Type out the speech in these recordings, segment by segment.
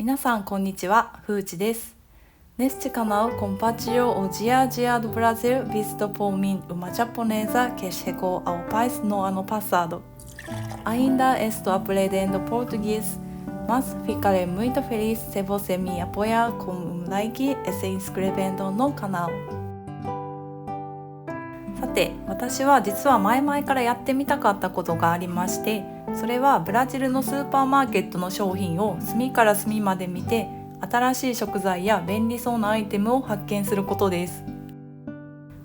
皆さんこんにちは、フーチです。Neste canal compartilho o dia a dia do Brasil visto por mim, uma japonesa que chegou ao país no ano passado. Ainda estou aprendendo português, mas ficarei muito feliz se você me apoiar com um like e se inscrevendo no canal。さて、私は実は前々からやってみたかったことがありまして、それはブラジルのスーパーマーケットの商品を隅から隅まで見て、新しい食材や便利そうなアイテムを発見することです。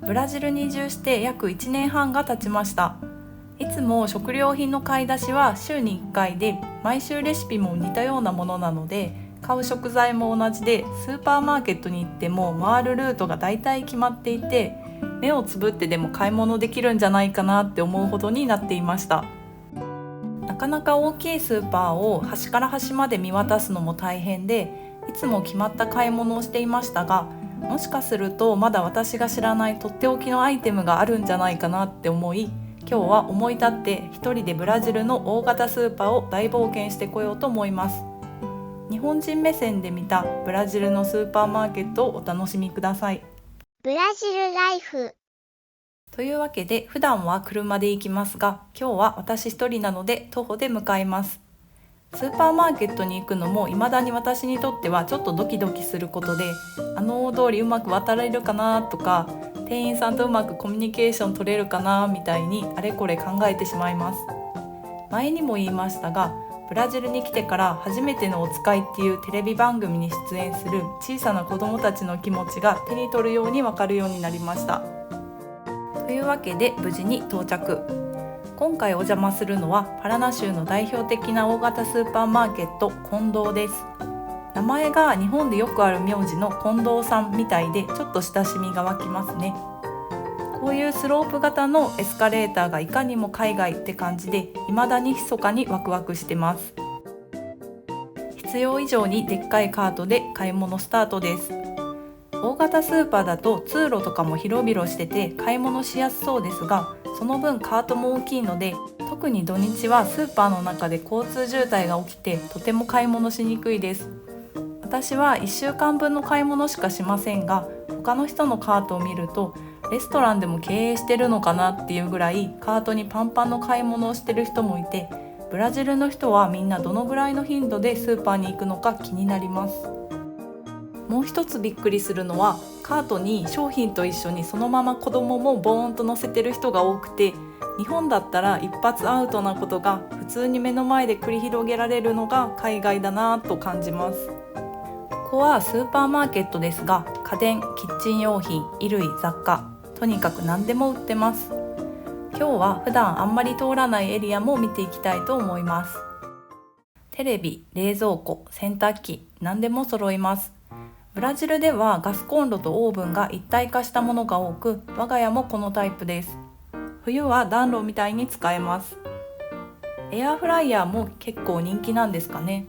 ブラジルに移住して約1年半が経ちました。いつも食料品の買い出しは週に1回で、毎週レシピも似たようなものなので、買う食材も同じで、スーパーマーケットに行っても回るルートがだいたい決まっていて、目をつぶってでも買い物できるんじゃないかなって思うほどになっていました。なかなか大きいスーパーを端から端まで見渡すのも大変で、いつも決まった買い物をしていましたが、もしかするとまだ私が知らないとっておきのアイテムがあるんじゃないかなって思い、今日は思い立って一人でブラジルの大型スーパーを大冒険してこようと思います。日本人目線で見たブラジルのスーパーマーケットをお楽しみください。ブラジルライフというわけで、普段は車で行きますが、今日は私一人なので徒歩で向かいます。スーパーマーケットに行くのも未だに私にとってはちょっとドキドキすることで、あの大通りうまく渡れるかなとか、店員さんとうまくコミュニケーション取れるかなみたいにあれこれ考えてしまいます。前にも言いましたが、ブラジルに来てから初めてのおつかいっていうテレビ番組に出演する小さな子供たちの気持ちが手に取るように分かるようになりました。というわけで無事に到着。今回お邪魔するのはパラナ州の代表的な大型スーパーマーケット、近藤です。名前が日本でよくある名字の近藤さんみたいで、ちょっと親しみが湧きますね。こういうスロープ型のエスカレーターがいかにも海外って感じで、未だに密かにワクワクしてます。必要以上にでっかいカートで買い物スタートです。大型スーパーだと通路とかも広々してて買い物しやすそうですが、その分カートも大きいので、特に土日はスーパーの中で交通渋滞が起きてとても買い物しにくいです。私は1週間分の買い物しかしませんが、他の人のカートを見るとレストランでも経営してるのかなっていうぐらいカートにパンパンの買い物をしてる人もいて、ブラジルの人はみんなどのぐらいの頻度でスーパーに行くのか気になります。もう一つびっくりするのは、カートに商品と一緒にそのまま子供もボーンと乗せてる人が多くて、日本だったら一発アウトなことが普通に目の前で繰り広げられるのが海外だなと感じます。ここはスーパーマーケットですが、家電、キッチン用品、衣類、雑貨、とにかく何でも売ってます。今日は普段あんまり通らないエリアも見ていきたいと思います。テレビ、冷蔵庫、洗濯機、何でも揃います。ブラジルではガスコンロとオーブンが一体化したものが多く、我が家もこのタイプです。冬は暖炉みたいに使えます。エアフライヤーも結構人気なんですかね。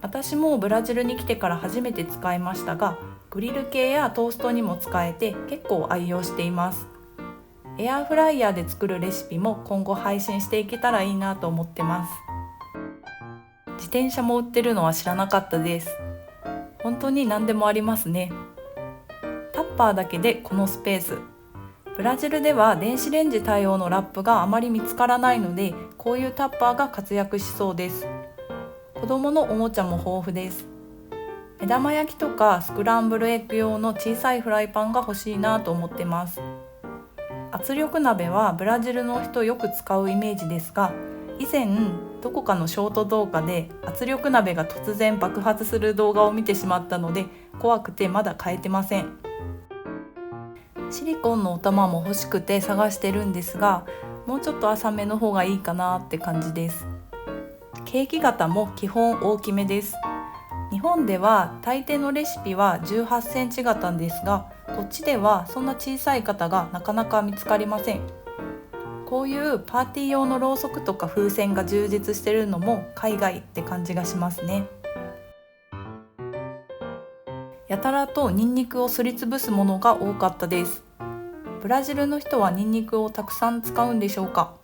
私もブラジルに来てから初めて使いましたが、グリル系やトーストにも使えて結構愛用しています。エアフライヤーで作るレシピも今後配信していけたらいいなと思ってます。自転車も売ってるのは知らなかったです。本当に何でもありますね。タッパーだけでこのスペース。ブラジルでは電子レンジ対応のラップがあまり見つからないので、こういうタッパーが活躍しそうです。子供のおもちゃも豊富です。目玉焼きとかスクランブルエッグ用の小さいフライパンが欲しいなと思ってます。圧力鍋はブラジルの人よく使うイメージですが、以前どこかのショート動画で圧力鍋が突然爆発する動画を見てしまったので、怖くてまだ買えてません。シリコンのお玉も欲しくて探してるんですが、もうちょっと浅めの方がいいかなって感じです。ケーキ型も基本大きめです。日本では大抵のレシピは18センチ型ですが、こっちではそんな小さい型がなかなか見つかりません。こういうパーティー用のろうそくとか風船が充実してるのも海外って感じがしますね。やたらとニンニクをすりつぶすものが多かったです。ブラジルの人はニンニクをたくさん使うんでしょうか。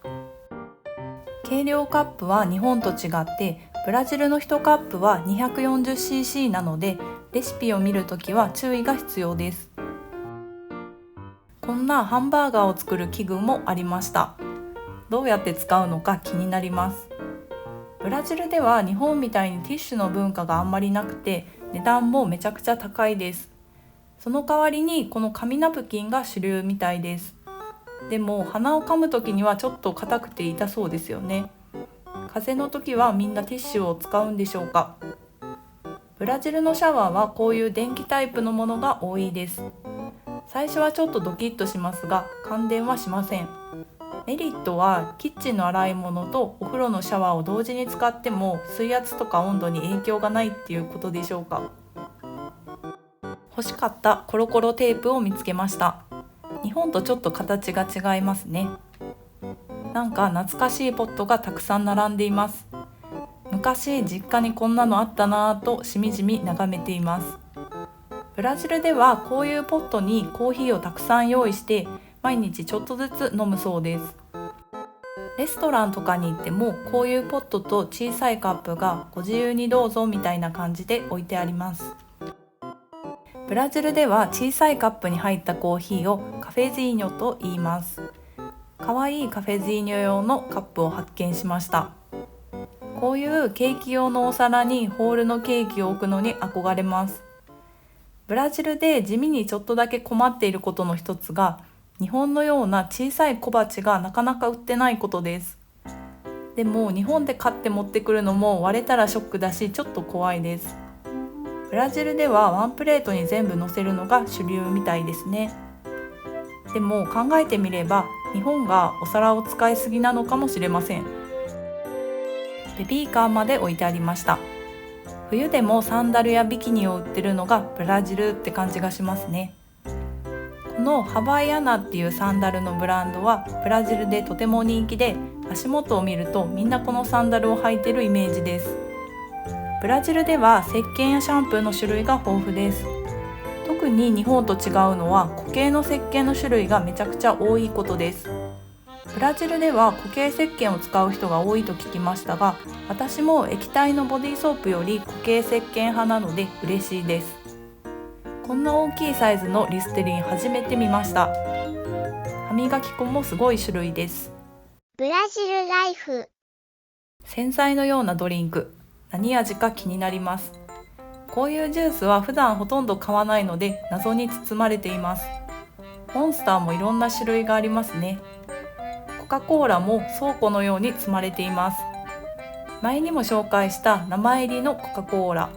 計量カップは日本と違ってブラジルの1カップは 240cc なので、レシピを見るときは注意が必要です。こんなハンバーガーを作る器具もありました。どうやって使うのか気になります。ブラジルでは日本みたいにティッシュの文化があんまりなくて、値段もめちゃくちゃ高いです。その代わりにこの紙ナプキンが主流みたいです。でも鼻をかむときにはちょっと硬くて痛そうですよね。風邪の時はみんなティッシュを使うんでしょうか。ブラジルのシャワーはこういう電気タイプのものが多いです。最初はちょっとドキッとしますが、感電はしません。メリットはキッチンの洗い物とお風呂のシャワーを同時に使っても水圧とか温度に影響がないっていうことでしょうか。欲しかったコロコロテープを見つけました。日本とちょっと形が違いますね。なんか懐かしいポットがたくさん並んでいます。昔実家にこんなのあったなぁとしみじみ眺めています。ブラジルではこういうポットにコーヒーをたくさん用意して毎日ちょっとずつ飲むそうです。レストランとかに行ってもこういうポットと小さいカップがご自由にどうぞみたいな感じで置いてあります。ブラジルでは小さいカップに入ったコーヒーをカフェジーニョと言います。かわいいカフェジーニョ用のカップを発見しました。こういうケーキ用のお皿にホールのケーキを置くのに憧れます。ブラジルで地味にちょっとだけ困っていることの一つが、日本のような小さい小鉢がなかなか売ってないことです。でも日本で買って持ってくるのも割れたらショックだし、ちょっと怖いです。ブラジルではワンプレートに全部乗せるのが主流みたいですね。でも考えてみれば日本がお皿を使いすぎなのかもしれません。ベビーカーまで置いてありました。冬でもサンダルやビキニを売ってるのがブラジルって感じがしますね。このハワイアナっていうサンダルのブランドはブラジルでとても人気で、足元を見るとみんなこのサンダルを履いてるイメージです。ブラジルでは石鹸やシャンプーの種類が豊富です。特に日本と違うのは固形の石鹸の種類がめちゃくちゃ多いことです。ブラジルでは固形石鹸を使う人が多いと聞きましたが、私も液体のボディーソープより固形石鹸派なので嬉しいです。こんな大きいサイズのリステリン初めて見ました。歯磨き粉もすごい種類です。ブラジルライフ。洗剤のようなドリンク、何味か気になります。こういうジュースは普段ほとんど買わないので謎に包まれています。モンスターもいろんな種類がありますね。コカ・コーラも倉庫のように積まれています。前にも紹介した名前入りのコカ・コーラ。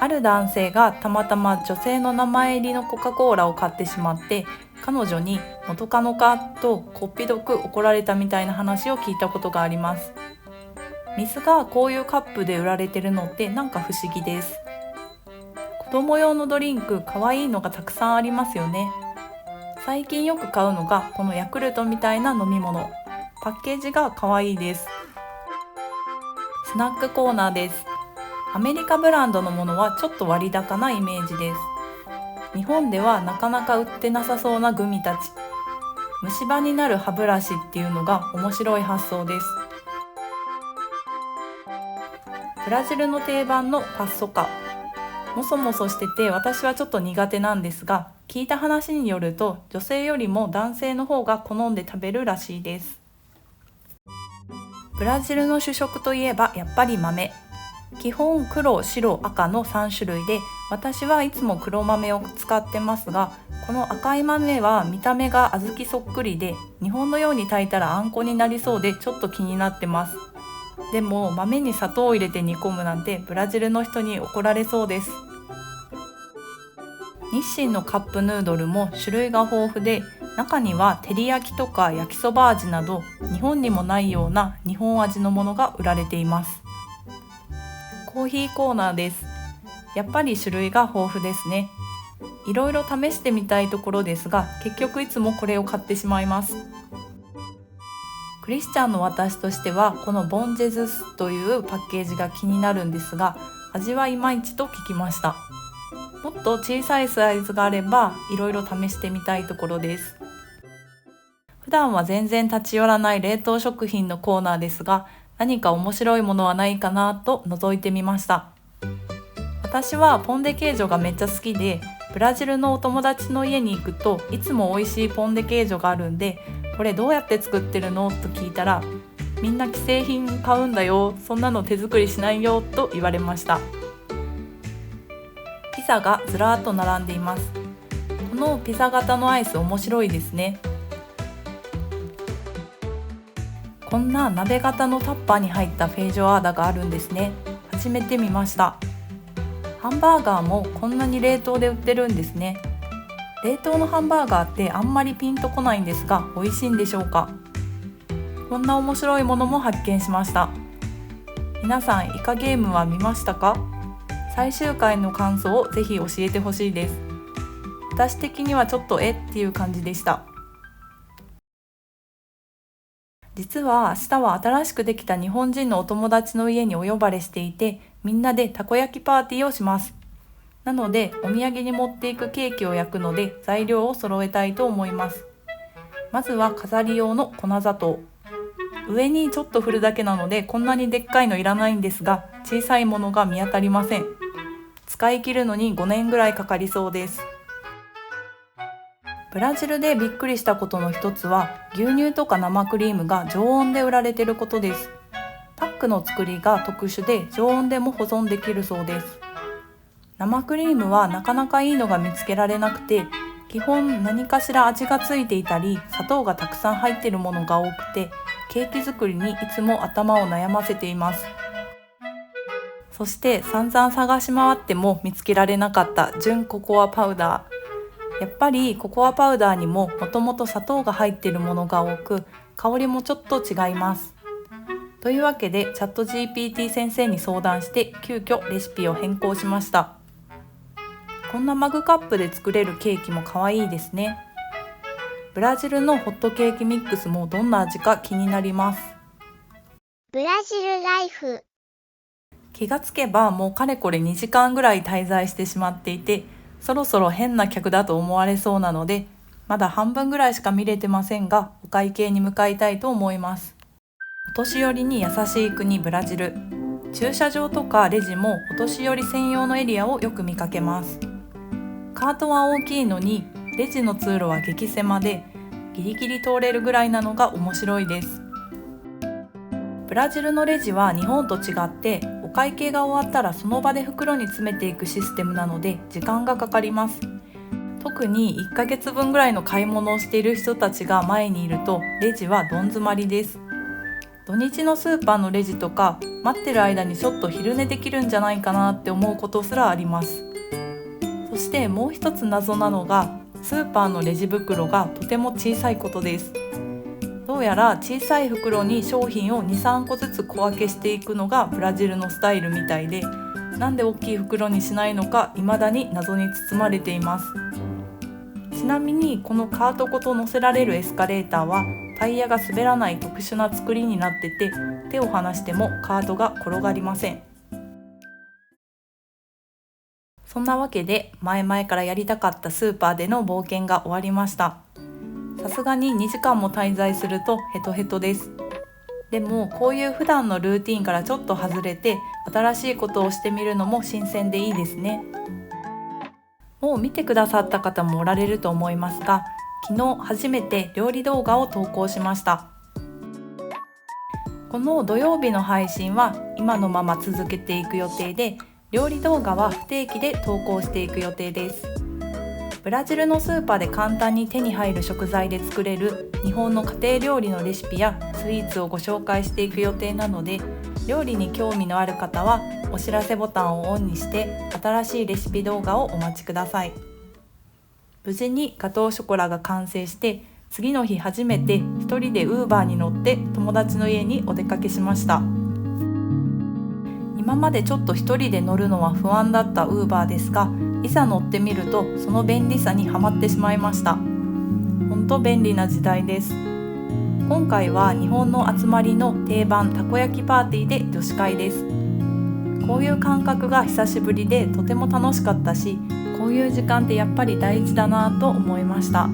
ある男性がたまたま女性の名前入りのコカ・コーラを買ってしまって、彼女に元カノかとこっぴどく怒られたみたいな話を聞いたことがあります。水がこういうカップで売られてるのってなんか不思議です。子供用のドリンクかわいいのがたくさんありますよね。最近よく買うのがこのヤクルトみたいな飲み物。パッケージがかわいいです。スナックコーナーです。アメリカブランドのものはちょっと割高なイメージです。日本ではなかなか売ってなさそうなグミたち。虫歯になる歯ブラシっていうのが面白い発想です。ブラジルの定番のパッソカ。もそもそしてて私はちょっと苦手なんですが、聞いた話によると女性よりも男性の方が好んで食べるらしいです。ブラジルの主食といえばやっぱり豆。基本黒、白、赤の3種類で、私はいつも黒豆を使ってますが、この赤い豆は見た目が小豆そっくりで、日本のように炊いたらあんこになりそうでちょっと気になってます。でも豆に砂糖を入れて煮込むなんてブラジルの人に怒られそうです。日清のカップヌードルも種類が豊富で、中には照り焼きとか焼きそば味など日本にもないような日本味のものが売られています。コーヒーコーナーです。やっぱり種類が豊富ですね。いろいろ試してみたいところですが、結局いつもこれを買ってしまいます。クリスチャンの私としてはこのボンジェズスというパッケージが気になるんですが、味はいまいちと聞きました。もっと小さいサイズがあればいろいろ試してみたいところです。普段は全然立ち寄らない冷凍食品のコーナーですが、何か面白いものはないかなと覗いてみました。私はポン・デ・ケージョがめっちゃ好きで、ブラジルのお友達の家に行くといつも美味しいポン・デ・ケージョがあるんで、これどうやって作ってるのと聞いたら、みんな既製品買うんだよ、そんなの手作りしないよと言われました。ピザがずらーっと並んでいます。このピザ型のアイス面白いですね。こんな鍋型のタッパーに入ったフェイジョアーダがあるんですね。初めて見ました。ハンバーガーもこんなに冷凍で売ってるんですね。冷凍のハンバーガーってあんまりピンとこないんですが、美味しいんでしょうか。こんな面白いものも発見しました。皆さんイカゲームは見ましたか？最終回の感想をぜひ教えてほしいです。私的にはちょっとっていう感じでした。実は明日は新しくできた日本人のお友達の家にお呼ばれしていて、みんなでたこ焼きパーティーをします。なのでお土産に持っていくケーキを焼くので材料を揃えたいと思います。まずは飾り用の粉砂糖。上にちょっと振るだけなのでこんなにでっかいのいらないんですが、小さいものが見当たりません。使い切るのに5年ぐらいかかりそうです。ブラジルでびっくりしたことの一つは、牛乳とか生クリームが常温で売られていることです。パックの作りが特殊で常温でも保存できるそうです。生クリームはなかなかいいのが見つけられなくて、基本何かしら味がついていたり砂糖がたくさん入っているものが多くて、ケーキ作りにいつも頭を悩ませています。そして散々探し回っても見つけられなかった純ココアパウダー。やっぱりココアパウダーにももともと砂糖が入っているものが多く、香りもちょっと違います。というわけでチャット GPT 先生に相談して急遽レシピを変更しました。こんなマグカップで作れるケーキも可愛いですね。ブラジルのホットケーキミックスもどんな味か気になります。ブラジルライフ。気がつけばもうかれこれ2時間ぐらい滞在してしまっていて、そろそろ変な客だと思われそうなので、まだ半分ぐらいしか見れてませんが、お会計に向かいたいと思います。お年寄りに優しい国ブラジル。駐車場とかレジもお年寄り専用のエリアをよく見かけます。カートは大きいのにレジの通路は激狭で、ギリギリ通れるぐらいなのが面白いです。ブラジルのレジは日本と違ってお会計が終わったらその場で袋に詰めていくシステムなので時間がかかります。特に1ヶ月分ぐらいの買い物をしている人たちが前にいるとレジはどん詰まりです。土日のスーパーのレジとか待ってる間にちょっと昼寝できるんじゃないかなって思うことすらあります。そしてもう一つ謎なのがスーパーのレジ袋がとても小さいことです。どうやら小さい袋に商品を 2,3 個ずつ小分けしていくのがブラジルのスタイルみたいで、なんで大きい袋にしないのか未だに謎に包まれています。ちなみにこのカートごと乗せられるエスカレーターはタイヤが滑らない特殊な作りになってて、手を離してもカートが転がりません。そんなわけで前々からやりたかったスーパーでの冒険が終わりました。さすがに2時間も滞在するとヘトヘトです。でもこういう普段のルーティンからちょっと外れて新しいことをしてみるのも新鮮でいいですね。もう見てくださった方もおられると思いますが、昨日初めて料理動画を投稿しました。この土曜日の配信は今のまま続けていく予定で、料理動画は不定期で投稿していく予定です。ブラジルのスーパーで簡単に手に入る食材で作れる日本の家庭料理のレシピやスイーツをご紹介していく予定なので、料理に興味のある方はお知らせボタンをオンにして新しいレシピ動画をお待ちください。無事にガトーショコラが完成して、次の日初めて一人でウーバーに乗って友達の家にお出かけしました。今までちょっと一人で乗るのは不安だったウーバーですが、いざ乗ってみるとその便利さにはまってしまいました。本当便利な時代です。今回は日本の集まりの定番たこ焼きパーティーで女子会です。こういう感覚が久しぶりでとても楽しかったし、こういう時間ってやっぱり大事だなと思いました。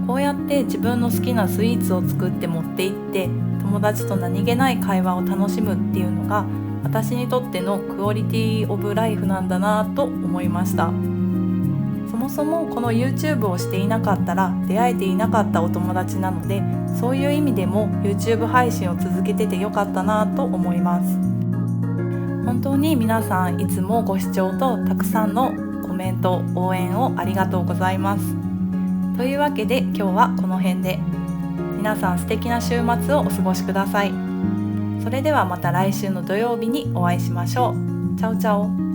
公うやって自分の好きなスイーツを作って持って行って友達と何気ない会話を楽しむっていうのが私にとってのクオリティオブライフなんだなと思いました。そもそもこの YouTube をしていなかったら出会えていなかったお友達なので、そういう意味でも YouTube 配信を続けててよかったなと思います。本当に皆さんいつもご視聴とたくさんのコメント応援をありがとうございます。というわけで今日はこの辺で、皆さん素敵な週末をお過ごしください。それではまた来週の土曜日にお会いしましょう。チャオチャオ。